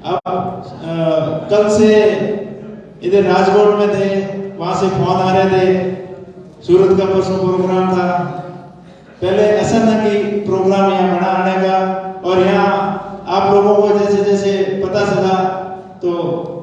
अब कल से इधर राजकोट में थे, वहां से फोन आ रहे थे, सूरत का परसों प्रोग्राम था, पहले ऐसा था कि प्रोग्राम यहाँ बना आने का, और यहाँ आप लोगों को जैसे जैसे पता चला तो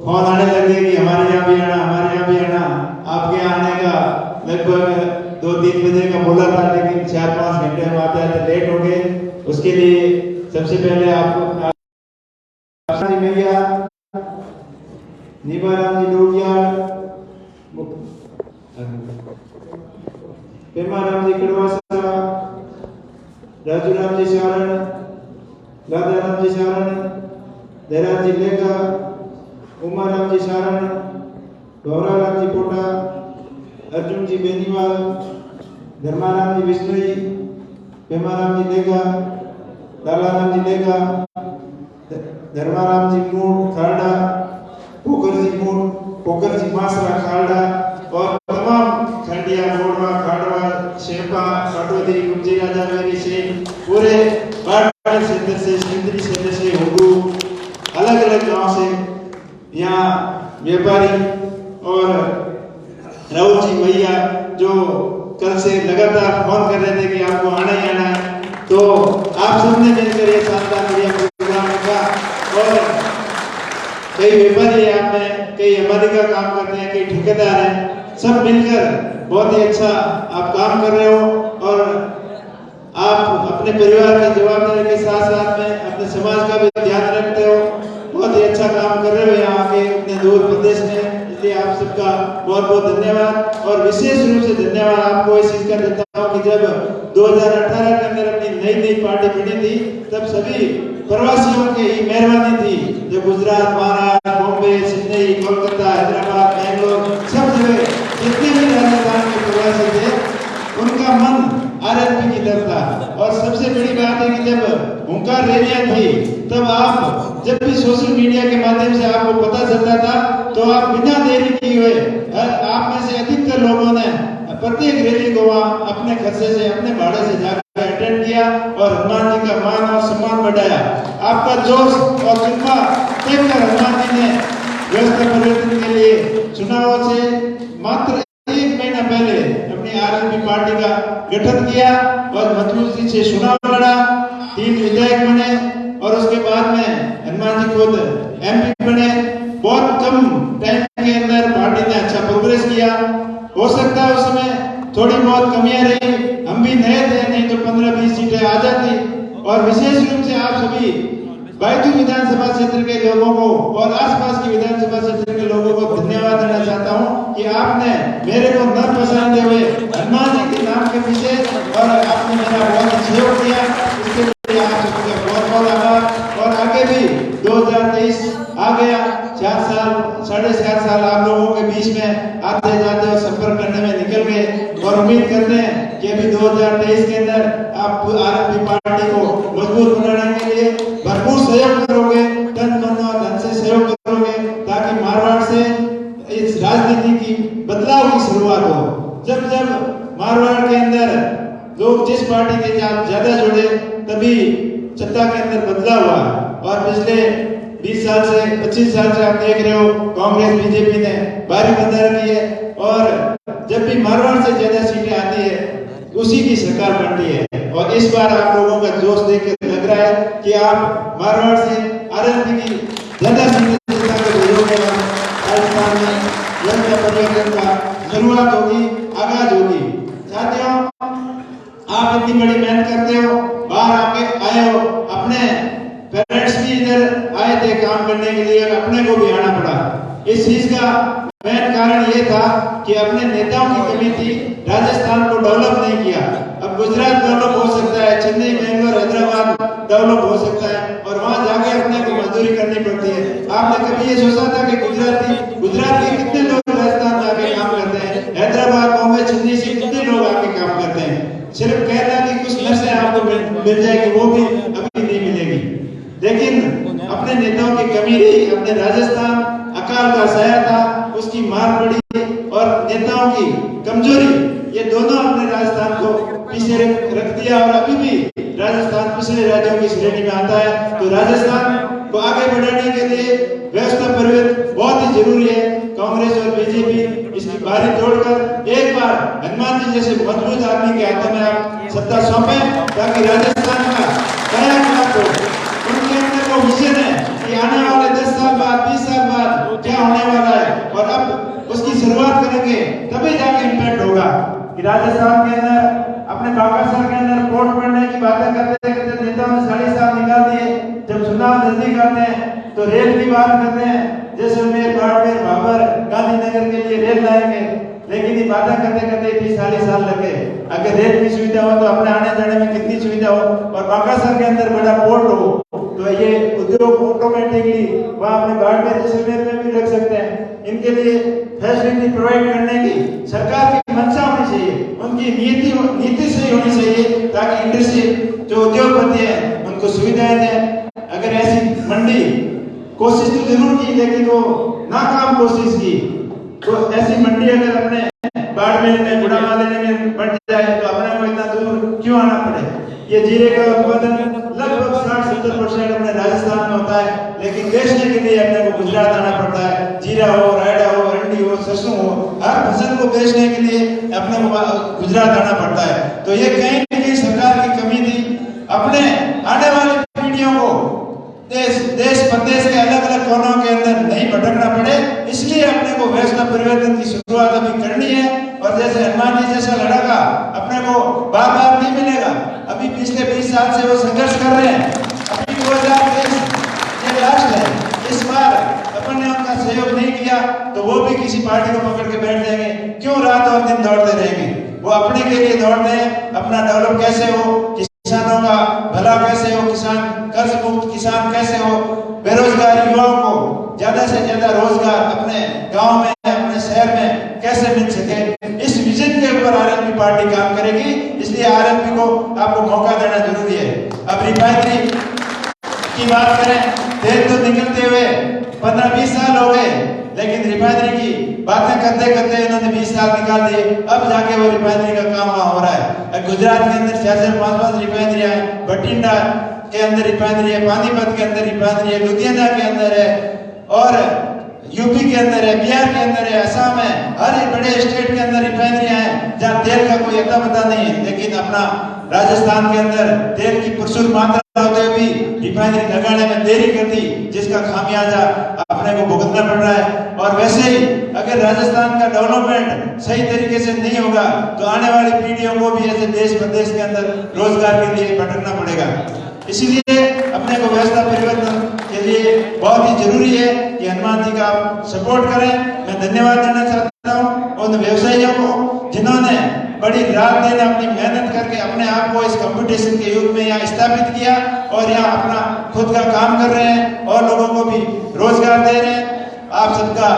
फोन आने लगे कि हमारे यहाँ भी आना, हमारे यहाँ भी आना। आपके यहाँ आने का लगभग 2-3 बजे का बोला था, लेकिन 4-5 घंटे हम आते आते लेट हो गए। उसके लिए सबसे पहले आपको मैया निबाराम जी लोगिया, पेमाराम जी कड़वासा, राजूराम जी शारण, राधाराम जी शारण, दयाराम जी लेगा, उमाराम जी शारण, गौराराम जी पोटा, अर्जुन जी बेनीवाल, धर्माराम जी विष्णुई, पेमाराम जी लेगा, लालाराम जी लेगा, धर्माराम जी मूड खाड़ा, पोकर जी मासरा खाड़ा, और तमाम खंडिया मोड़वा खाड़वा शेपा काटोदी कुंजी राजा मेरी से पूरे बाड़ क्षेत्र से सिंदरी क्षेत्र से हुडू अलग अलग गांव से यहाँ व्यापारी और राहुल जी भैया जो कल से लगातार फोन कर रहे थे कि आपको आना ही आना है, तो आप सबने मिलकर ये शानदार मीडिया प्रोग्राम रखा। और कई व्यापारी है आप में, कई हमारे का काम करते हैं, कई ठेकेदार हैं, सब मिलकर बहुत ही अच्छा आप काम कर रहे हो, और आप अपने परिवार की जवाबदारी के साथ साथ में अपने समाज का भी ध्यान रखते हो, बहुत ही अच्छा काम कर रहे हो यहाँ आके इतने दूर प्रदेश में, इसलिए आप सबका बहुत बहुत धन्यवाद। और विशेष रूप से धन्यवाद आपको इस चीज का देता हूँ कि जब 2018 के अंदर अपनी नई पार्टी बनी थी, तब सभी प्रवासियों की ही मेहरबानी थी, जो गुजरात, महाराष्ट्र, बॉम्बे, चेन्नई, कोलकाता, हैदराबाद, बेंगलोर, सब जगह जितने भी राजस्थान के प्रवासी थे, उनका मन आरएलपी की तरफ था। और सबसे बड़ी बात है कि जब हुंकार रैलियां थी, तब आप जब भी सोशल मीडिया के माध्यम से आपको पता चलता था, तो आप बिना देरी किए हुए, आप में से अधिकतर लोगों ने प्रत्येक रैली को वहाँ अपने खर्चे से, अपने भाड़े से जाकर अटेंड किया और हनुमान जी का मान और सम्मान बढ़ाया। आपका जोश और जज्बा देखकर हनुमान जी ने व्यवस्था परिवर्तन के लिए चुनाव से मात्र 1 महीना पहले अपनी आरएलपी पार्टी का गठन किया और मजबूती से चुनाव लड़ा, 3 विधायक बने, और उसके बाद में हनुमान जी खुद एमपी बने। बहुत कम टाइम के अंदर पार्टी ने अच्छा प्रोग्रेस किया। हो सकता है उस समय थोड़ी बहुत कमियां रही, हम भी नए थे, नहीं तो 15-20 सीटें आ जाती। और विशेष रूप से आप सभी बैतूल विधानसभा क्षेत्र के लोगों को और आसपास के विधानसभा क्षेत्र के लोगों को धन्यवाद देना चाहता हूं कि आपने मेरे को न पहचानते हुए हनुमान जी के नाम के पीछे और आपने मेरा बहुत सहयोग किया, इसके लिए आप सबका बहुत बहुत आभार। और आगे भी 2023 आ गया, 4 साल 4.5 साल आप लोगों के बीच में आते जाते और संपर्क करने में निकल गए, और उम्मीद करते हैं कि अभी 2023 के अंदर आप आरएलपी पार्टी को मजबूत बनाने के लिए भरपूर सहयोग करोगे, तन मन और धन से सहयोग करोगे, ताकि मारवाड़ से इस राजनीति की बदलाव की शुरुआत हो। जब जब मारवाड़ के अंदर लोग जिस पार्टी के साथ ज्यादा जुड़े, तभी सत्ता के अंदर बदलाव हुआ। और पिछले 20 साल से 25 साल से आप देख रहे हो, कांग्रेस बीजेपी ने भारी बदलाव किए, और जब भी मारवाड़ से ज्यादा सीटें आती है उसी की सरकार बनती है। और इस बार आप लोगों का जोश देख के लग रहा है कि आप मारवाड़ से आरएलपी की ज्यादा सीटें जीता के भेजोगे। राजस्थान में लंबे परिवर्तन का शुरुआत होगी, आगाज होगी। साथियों, आप इतनी बड़ी मेहनत करते हो, बाहर आके आए हो, अपने पेरेंट्स भी इधर आए थे काम करने के लिए, और अपने को भी आना पड़ा। इस चीज का मेन कारण ये था कि अपने नेताओं की कमी थी, राजस्थान को डेवलप नहीं किया। अब गुजरात डेवलप हो सकता है, चेन्नई, बेंगलोर, हैदराबाद डेवलप हो सकता है, और वहां जाके अपने को मजदूरी करनी पड़ती है। आपने कभी ये सोचा था कि गुजरात के कितने लोग राजस्थान जाके काम करते हैं, हैदराबाद, बॉम्बे, चेन्नई से कितने लोग आके काम करते हैं। सिर्फ कहना कि कुछ नर्सें आपको मिल जाएगी, वो भी अभी नहीं मिलेगी। लेकिन अपने नेताओं की कमी रही, अपने राजस्थान अकाल का साया था, उसकी मार पड़ी, और नेताओं की कमजोरी, ये दोनों अपने राजस्थान को पीछे रख दिया। और अभी भी राजस्थान पिछले राज्यों की श्रेणी में आता है। तो राजस्थान को आगे बढ़ाने के लिए व्यवस्था परिवर्तन बहुत ही जरूरी है। कांग्रेस और बीजेपी इसकी बारी तोड़कर एक बार हनुमान जी जैसे मजबूत आदमी के हाथों में आप सत्ता सौंपें, ताकि राजस्थान का कायाकल्प हो। उनके अंदर वो विजन है कि आने वाले 10 साल बाद 20 साल बाद क्या होने वाला है, और अब उसकी शुरुआत करेंगे तभी जाके इम्पैक्ट होगा। कि राजस्थान के अंदर अपने बाकासर के अंदर वोट पड़ने की बातें करते करते नेताओं ने 40 साल निकाल दिए। जब चुनाव नजदीक आते हैं तो रेल की बात करते हैं, जैसलमेर, बाड़मेर, भाबर, गांधीनगर के लिए रेल लाएंगे, लेकिन ये बातें करते करते 30-40 साल लगे। अगर रेल की सुविधा हो तो अपने आने जाने में कितनी सुविधा हो, और बाकासर के अंदर बड़ा पोर्ट हो तो ये उद्योग ऑटोमेटिकली वहाँ अपने बाड़मेर, जैसलमेर में भी लग सकते हैं। इनके लिए फैसिलिटी प्रोवाइड करने की सरकार की मंशा होनी चाहिए, उनकी नीति सही होनी चाहिए, ताकि इंडस्ट्री जो उद्योगपति है उनको सुविधाएं दें। अगर ऐसी मंडी कोशिश तो जरूर की, लेकिन वो नाकाम कोशिश की, तो ऐसी मंडी अगर अपने बाड़मेर में बुढ़ावा लेने में बढ़ जाए तो अपने को इतना दूर क्यों आना पड़े। ये जीरे का उत्पादन लगभग 60-70% अपने राजस्थान में होता है, लेकिन बेचने के लिए अपने को गुजरात आना पड़ता है। जीरा हो, रायडा हो, अरंडी हो, सरसों हो, हर फसल को बेचने के लिए अपने को गुजरात आना पड़ता है। तो ये कहीं न कहीं सरकार की कमी थी। अपने आने वाली पीढ़ियों को देश प्रदेश के अलग अलग कोनों के अंदर नहीं भटकना पड़े, इसलिए अपने को व्यवस्था परिवर्तन की शुरुआत अभी करनी है। और जैसे हनुमान जी जैसा लड़का अपने को बार बार नहीं मिलेगा। अभी पिछले 20 साल से वो संघर्ष कर रहे हैं। अभी 2023 ये लास्ट है। इस बार अपन ने उनका सहयोग नहीं किया तो वो भी किसी पार्टी को पकड़ के बैठ जाएंगे। क्यों रात और दिन दौड़ते रहेंगे? वो अपने के लिए दौड़ रहे हैं, अपना डेवलप कैसे हो, किसानों का भला कैसे हो, किसान कर्ज मुक्त किसान कैसे हो, बेरोजगार युवाओं को ज्यादा से ज्यादा रोजगार अपने गांव में, अपने शहर में कैसे मिल सके, इस विजन के ऊपर आरएलपी पार्टी काम करेगी। इसलिए आरएलपी को आपको मौका देना जरूरी है। अब रिफाइनरी की बात करें, तेल तो निकलते हुए 15-20 साल हो गए, लेकिन रिफाइनरी की बातें करते करते इन्होंने 20 साल निकाल दिए। अब जाके वो रिफाइनरी का काम वहां हो रहा है। गुजरात के अंदर 4-5 रिफाइनरियां हैं, बठिंडा के अंदर रिफाइनरी है, पानीपत के अंदर रिफाइनरी है, लुधियाना के अंदर है, और यूपी के अंदर है, बिहार के अंदर है, असम है। हर बड़े स्टेट के अंदर रिफाइनरियां हैं जहाँ तेल का कोई अता पता नहीं है। लेकिन अपना राजस्थान के अंदर तेल की प्रचुर मात्रा होते हुए भी रिफाइनरी लगाने में देरी कर दी, जिसका खामियाजा अपने को भुगतना पड़ रहा है। और वैसे ही अगर राजस्थान का डेवलपमेंट सही तरीके से नहीं होगा तो आने वाली पीढ़ियों को भी ऐसे देश प्रदेश के अंदर रोजगार के लिए भटकना पड़ेगा। इसीलिए अपने को व्यवस्था परिवर्तन के लिए बहुत ही जरूरी है कि हनुमान जी का आप सपोर्ट करें। मैं धन्यवाद देना चाहता हूँ उन व्यवसायियों को जिन्होंने बड़ी रात दिन अपनी मेहनत करके अपने आप को इस कंपटीशन के युग में यहाँ स्थापित किया और यहाँ अपना खुद का काम कर रहे हैं और लोगों को भी रोजगार दे रहे हैं। आप सबका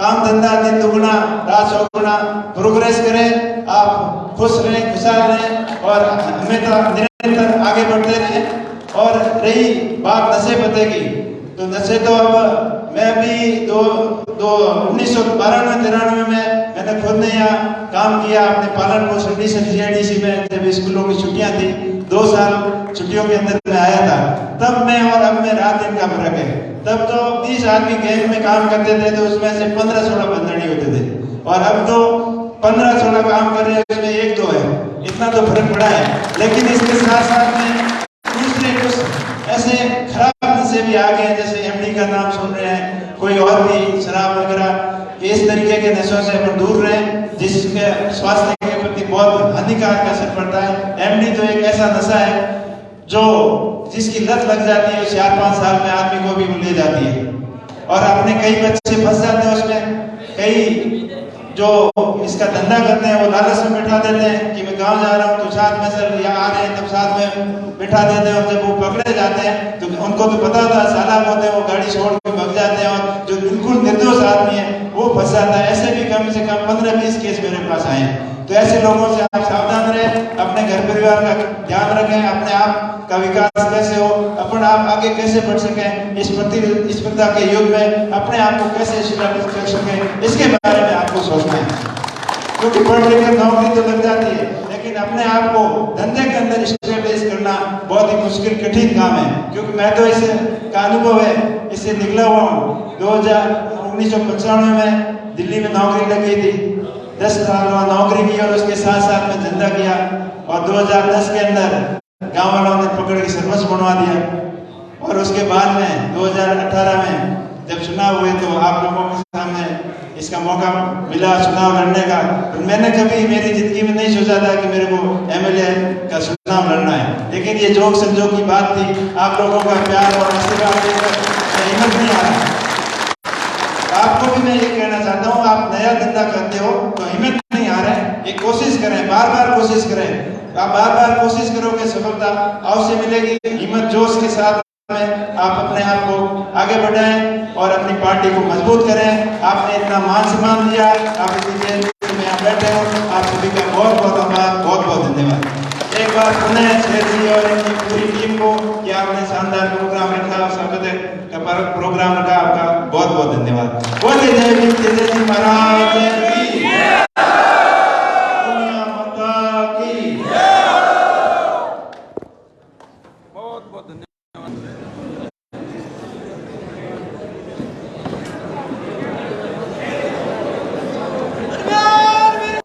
काम धंधा दिन दुगुना रात चौगुना प्रोग्रेस करें, आप खुश रहें, खुशहाल रहें और हमेशा निरंतर आगे बढ़ते रहें। और रही बात नशे पते की, तो नशे तो अब मैं भी 1992-93 में मैंने खुद ने यहाँ काम किया अपने पालन पोषण CIDC में। जब स्कूलों की छुट्टियां थी, 2 साल छुट्टियों के अंदर मैं आया था, तब मैं और अब में रात दिन का फर्क है। तब तो 20 आदमी गैंग में काम करते थे तो उसमें से 15-16 बंधनी होते थे, और अब तो 15-16 काम कर रहे हैं उसमें 1-2 है। इतना तो फर्क पड़ा है। लेकिन इसके साथ साथ में दूसरे कुछ ऐसे खराब नशे भी आ गए, जैसे MD का नाम सुन रहे हैं, कोई और भी शराब वगैरह, इस तरीके के नशों से अपन दूर रहें जिसके स्वास्थ्य के प्रति बहुत हानिकारक असर पड़ता है। MD तो एक ऐसा नशा है जो जिसकी लत लग जाती है 4-5 साल में आदमी को भी ले जाती है, और अपने कई बच्चे फंस जाते हैं उसमें। कई जो इसका धंधा करते हैं वो लालच में बैठा देते हैं कि मैं गांव जा रहा हूँ तो साथ में सर या आ रहे हैं तब साथ में बैठा देते हैं, और जब वो पकड़े जाते हैं तो उनको तो पता होता है, सालाब होते हैं, वो गाड़ी छोड़ के भाग जाते हैं, और जो बिल्कुल निर्दोष आदमी है वो फंस जाता है। ऐसे भी कम से कम 15-20 केस मेरे पास आए हैं। तो ऐसे लोगों से आप सावधान रहें, अपने घर परिवार का ध्यान रखें, अपने आप का विकास कैसे हो, अपन आप आगे कैसे बढ़ सकें, इस प्रतिस्पर्धा के युग में अपने आप को कैसे स्थापित कर सकें, इसके बारे में आपको सोचना है। क्योंकि पढ़ लिख कर नौकरी तो लग जाती है, लेकिन अपने आप को धंधे के अंदर स्टेब्लिश करना बहुत ही मुश्किल कठिन काम है, क्योंकि मैं तो इसका अनुभव है, इससे निकला हुआ हूँ। 1995 में दिल्ली में नौकरी लगी थी, 10 साल वहाँ नौकरी की और उसके साथ साथ में धंधा किया, और 2010 के अंदर गाँव वालों ने पकड़ के सरपंच बनवा दिया। और उसके बाद में 2018 में जब चुनाव हुए तो आप लोगों के सामने इसका मौका मिला चुनाव लड़ने का। तो मैंने कभी मेरी जिंदगी में नहीं सोचा था कि मेरे को एमएलए का चुनाव लड़ना है, लेकिन ये जोक संजोग की बात थी। आप लोगों का प्यार और आशीर्वाद देकर हिम्मत नहीं आ रहा। आपको भी मैं ये कहना चाहता हूँ, आप नया धंधा करते हो तो हिम्मत नहीं आ रहा है, एक कोशिश करें, बार बार कोशिश करें। आप बार बार कोशिश करोगे, सफलता अवश्य मिलेगी। हिम्मत जोश के साथ में आप अपने आप को आगे बढ़ाएं और अपनी पार्टी को मजबूत करें। आपने इतना मान सम्मान दिया, आप इतनी देर में यहाँ बैठे हो, आप सभी का बहुत बहुत आभार, बहुत बहुत धन्यवाद। एक बार पुनः शेर जी और इनकी पूरी टीम को कि आपने शानदार प्रोग्राम रखा, स्वागत का प्रोग्राम रखा, आपका बहुत बहुत धन्यवाद। बोलिए जय भीम, जय जय जी महाराज।